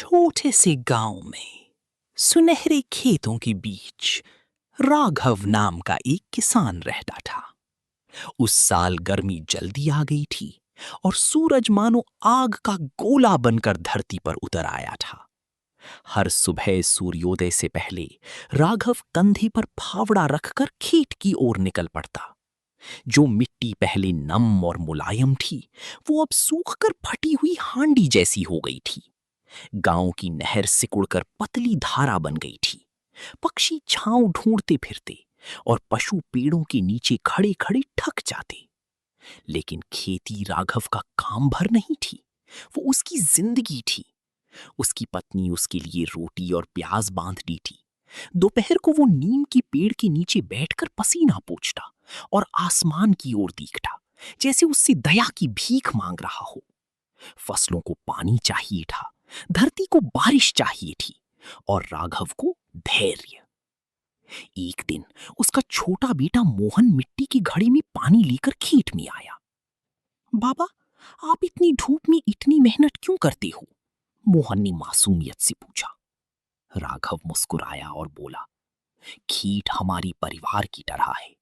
छोटे से गांव में सुनहरे खेतों के बीच राघव नाम का एक किसान रहता था। उस साल गर्मी जल्दी आ गई थी और सूरज मानो आग का गोला बनकर धरती पर उतर आया था। हर सुबह सूर्योदय से पहले राघव कंधे पर फावड़ा रखकर खेत की ओर निकल पड़ता। जो मिट्टी पहले नम और मुलायम थी, वो अब सूखकर फटी हुई हांडी जैसी हो गई थी। गांव की नहर सिकुड़कर पतली धारा बन गई थी। पक्षी छांव ढूंढते फिरते और पशु पेड़ों के नीचे खड़े खड़े थक जाते। लेकिन खेती राघव का काम भर नहीं थी, वो उसकी जिंदगी थी। उसकी पत्नी उसके लिए रोटी और प्याज बांधती थी। दोपहर को वो नीम की पेड़ के नीचे बैठकर पसीना पोंछता और आसमान की ओर देखता, जैसे उससे दया की भीख मांग रहा हो। फसलों को पानी चाहिए था, धरती को बारिश चाहिए थी और राघव को धैर्य। एक दिन उसका छोटा बेटा मोहन मिट्टी की घड़े में पानी लेकर खेत में आया। बाबा, आप इतनी धूप में इतनी मेहनत क्यों करते हो? मोहन ने मासूमियत से पूछा। राघव मुस्कुराया और बोला, खेत हमारी परिवार की तरह है।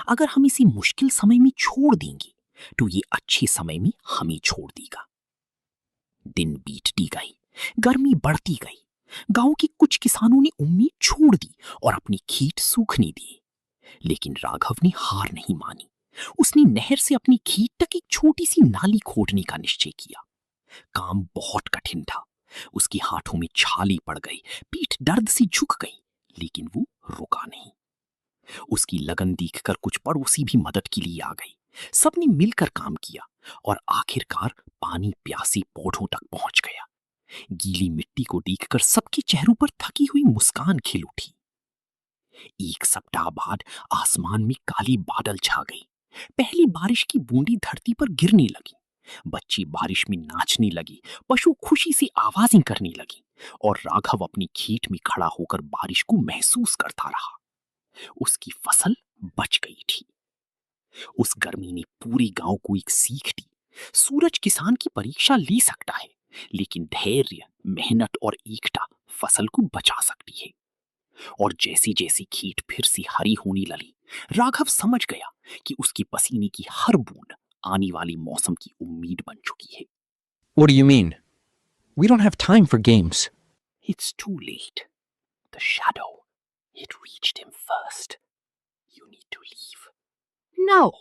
अगर हम इसे मुश्किल समय में छोड़ देंगे तो ये अच्छे समय में हमें छोड़ देगा। दिन बीतती गई, गर्मी बढ़ती गई। गांव के कुछ किसानों ने उम्मीद छोड़ दी और अपने खेत सूखने दिए। लेकिन राघव ने हार नहीं मानी। उसने नहर से अपनी खेत तक एक छोटी सी नाली खोदने का निश्चय किया। काम बहुत कठिन था। उसके हाथों में छाले पड़ गई, पीठ दर्द से झुक गई, लेकिन वो रुका नहीं। उसकी लगन देखकर कुछ पड़ोसी भी मदद के लिए आ गई। सबने मिलकर काम किया और आखिरकार पानी प्यासे पौधों तक पहुंच गया। गीली मिट्टी को देखकर सबके चेहरों पर थकी हुई मुस्कान खिल उठी। एक सप्ताह बाद आसमान में काली बादल छा गई। पहली बारिश की बूंदें धरती पर गिरने लगी। बच्चे बारिश में नाचने लगे, पशु खुशी से आवाजें करने लगी और राघव अपनी खेत में खड़ा होकर बारिश को महसूस करता रहा। उसकी फसल बच गई थी। उस गर्मी ने पूरे गांव को एक सीख दी। सूरज किसान की परीक्षा ले सकता है, लेकिन धैर्य, मेहनत और एकता फसल को बचा सकती है। और जैसे जैसे खेत फिर से हरी होने लगी, राघव समझ गया कि उसके पसीने की हर बूंद आने वाले मौसम की उम्मीद बन चुकी है। What do you mean? We don't have time for games. It's too late. The shadow, it reached him first. You need to leave. No.